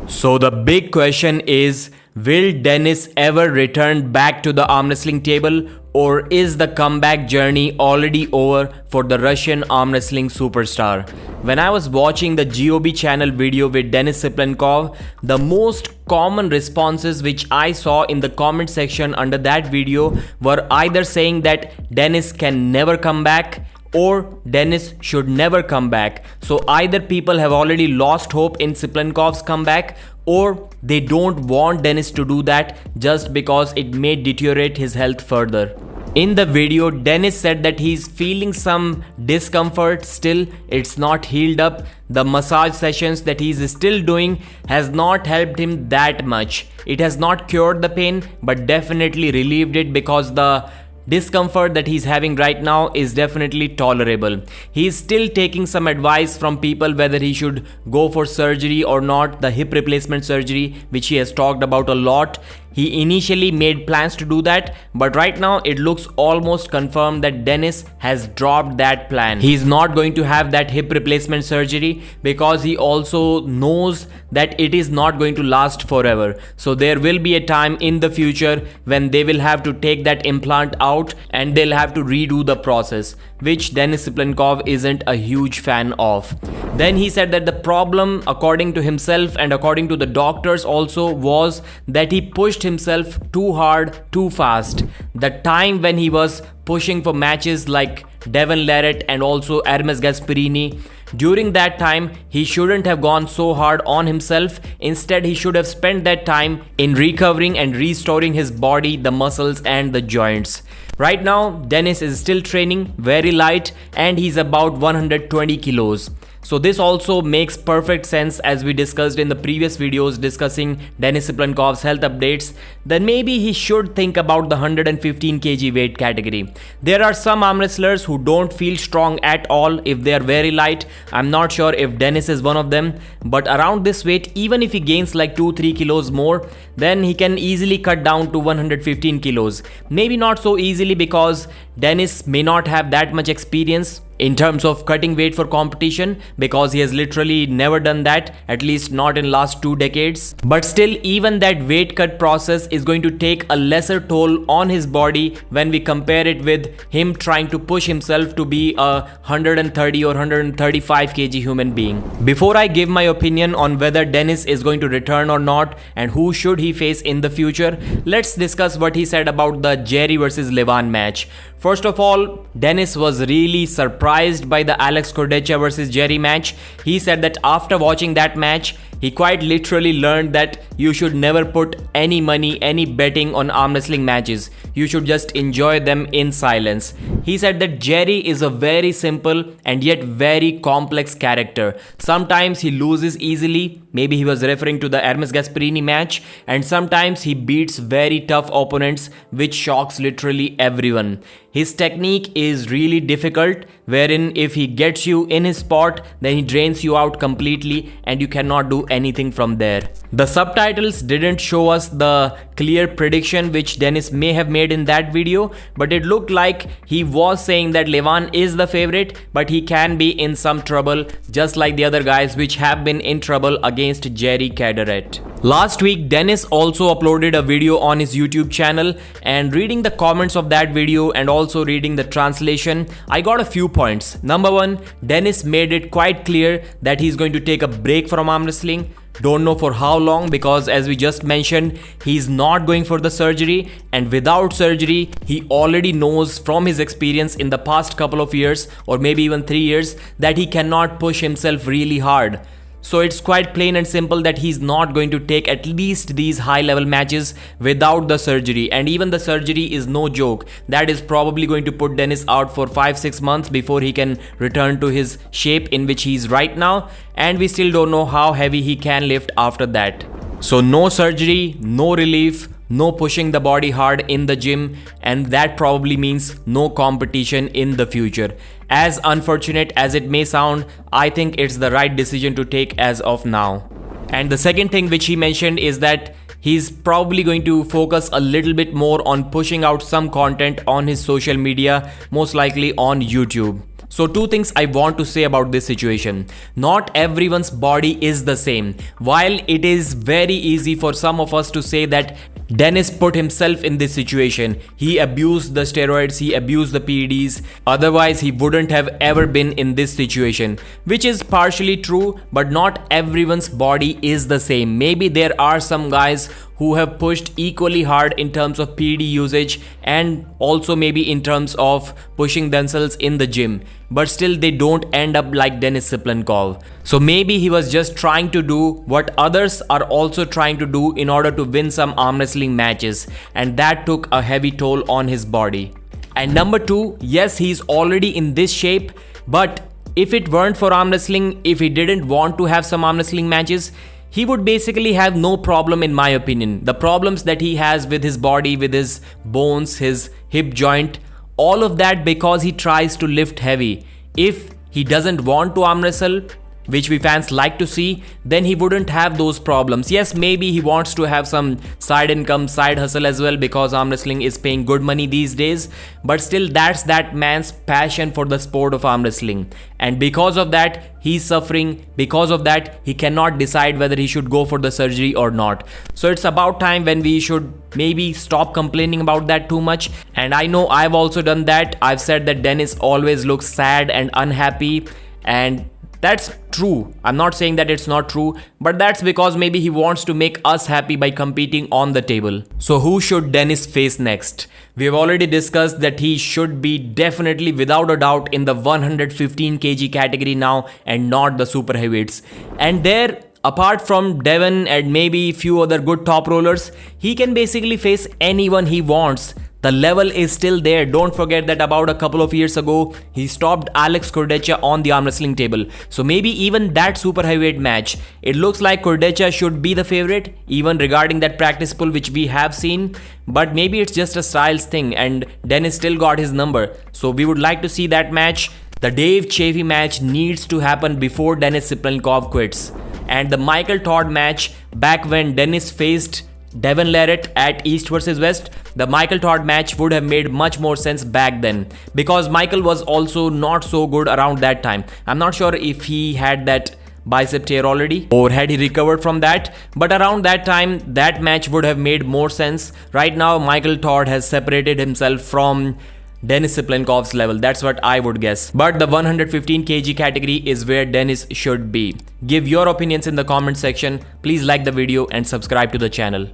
So the big question is, will Dennis ever return back to the arm wrestling table, or is the comeback journey already over for the Russian arm wrestling superstar? When I was watching the GOB channel video with Denis CYPLENKOV, the most common responses which I saw in the comment section under that video were either saying that Dennis can never come back, or Dennis should never come back. So either people have already lost hope in CYPLENKOV'S comeback, or they don't want Dennis to do that just because it may deteriorate his health further. In the video, Dennis said that he's feeling some discomfort still, it's not healed up. The massage sessions that he's still doing has not helped him that much. It has not cured the pain, but definitely relieved it, because the discomfort that he's having right now is definitely tolerable. He's still taking some advice from people whether he should go for surgery or not, the hip replacement surgery, which he has talked about a lot. He initially made plans to do that, but right now it looks almost confirmed that Dennis has dropped that plan. He's not going to have that hip replacement surgery because he also knows that it is not going to last forever. So there will be a time in the future when they will have to take that implant out and they'll have to redo the process, which Denis CYPLENKOV isn't a huge fan of. Then he said that the problem, according to himself and according to the doctors also, was that he pushed himself too hard, too fast. The time when he was pushing for matches like Devon Larratt and also Hermes Gasperini, during that time he shouldn't have gone so hard on himself. Instead, he should have spent that time in recovering and restoring his body, the muscles and the joints. Right now, Dennis is still training very light and he's about 120 kilos. So this also makes perfect sense, as we discussed in the previous videos discussing Denis CYPLENKOV'S health updates. Then maybe he should think about the 115 kg weight category. There are some arm wrestlers who don't feel strong at all if they are very light. I'm not sure if Dennis is one of them, but around this weight, even if he gains like 2-3 kilos more, then he can easily cut down to 115 kilos. Maybe not so easily because Dennis may not have that much experience in terms of cutting weight for competition, because he has literally never done that, at least not in last 2 decades. But still, even that weight cut process is going to take a lesser toll on his body when we compare it with him trying to push himself to be a 130 or 135 kg human being. Before I give my opinion on whether Dennis is going to return or not and who should he face in the future, let's discuss what he said about the Jerry versus Levan match. First of all, Dennis was really surprised by the Alex Cordecha versus Jerry match. He said that after watching that match, he quite literally learned that you should never put any money, any betting on arm wrestling matches. You should just enjoy them in silence. He said that Jerry is a very simple and yet very complex character. Sometimes he loses easily, maybe he was referring to the Hermes Gasperini match, and sometimes he beats very tough opponents, which shocks literally everyone. His technique is really difficult, wherein if he gets you in his spot, then he drains you out completely and you cannot do anything from there. The subtitles didn't show us the clear prediction which Dennis may have made in that video, but it looked like he was saying that Levan is the favorite, but he can be in some trouble, just like the other guys which have been in trouble against Jerry Caderet. Last week, Dennis also uploaded a video on his YouTube channel, and reading the comments of that video and also reading the translation, I got a few points. Number one, Dennis made it quite clear that he's going to take a break from arm wrestling. Don't know for how long, because as we just mentioned, he's not going for the surgery, and without surgery, he already knows from his experience in the past couple of years or maybe even 3 years that he cannot push himself really hard. So it's quite plain and simple that he's not going to take at least these high-level matches without the surgery. And even the surgery is no joke. That is probably going to put Dennis out for 5-6 months before he can return to his shape in which he's right now. And we still don't know how heavy he can lift after that. So no surgery, no relief, no pushing the body hard in the gym, and that probably means no competition in the future. As unfortunate as it may sound, I think it's the right decision to take as of now. And the second thing which he mentioned is that he's probably going to focus a little bit more on pushing out some content on his social media, most likely on YouTube. So two things I want to say about this situation. Not everyone's body is the same. While it is very easy for some of us to say that Dennis put himself in this situation, he abused the steroids, he abused the PEDs, otherwise he wouldn't have ever been in this situation, which is partially true, but not everyone's body is the same. Maybe there are some guys who have pushed equally hard in terms of PED usage and also maybe in terms of pushing themselves in the gym, but still they don't end up like Denis CYPLENKOV. So maybe he was just trying to do what others are also trying to do in order to win some arm wrestling matches, and that took a heavy toll on his body. And number two, yes, he's already in this shape, but if it weren't for arm wrestling, if he didn't want to have some arm wrestling matches, he would basically have no problem, in my opinion. The problems that he has with his body, with his bones, his hip joint, all of that because he tries to lift heavy. If he doesn't want to arm wrestle, which we fans like to see, then he wouldn't have those problems. Yes, maybe he wants to have some side income, side hustle as well, because arm wrestling is paying good money these days, but still that's that man's passion for the sport of arm wrestling, and because of that he's suffering. Because of that he cannot decide whether he should go for the surgery or not. So it's about time when we should maybe stop complaining about that too much. And I know I've also done that. I've said that Dennis always looks sad and unhappy, and that's true. I'm not saying that it's not true, but that's because maybe he wants to make us happy by competing on the table. So who should Dennis face next? We have already discussed that he should be definitely, without a doubt, in the 115 kg category now and not the super heavyweights. And there, apart from Devon and maybe few other good top rollers, he can basically face anyone he wants. The level is still there. Don't forget that about a couple of years ago, he stopped Alex Cordecha on the arm wrestling table. So maybe even that super heavyweight match, it looks like Cordecha should be the favorite, even regarding that practice pull which we have seen. But maybe it's just a styles thing and Dennis still got his number. So we would like to see that match. The Dave Chafee match needs to happen before Denis CYPLENKOV quits. And the Michael Todd match, back when Dennis faced Devon Larratt at East vs West, the Michael Todd match would have made much more sense back then, because Michael was also not so good around that time. I'm not sure if he had that bicep tear already or had he recovered from that, but around that time that match would have made more sense. Right now Michael Todd has separated himself from Denis CYPLENKOV'S level, that's what I would guess. But the 115 kg category is where Dennis should be. Give your opinions in the comment section. Please like the video and subscribe to the channel.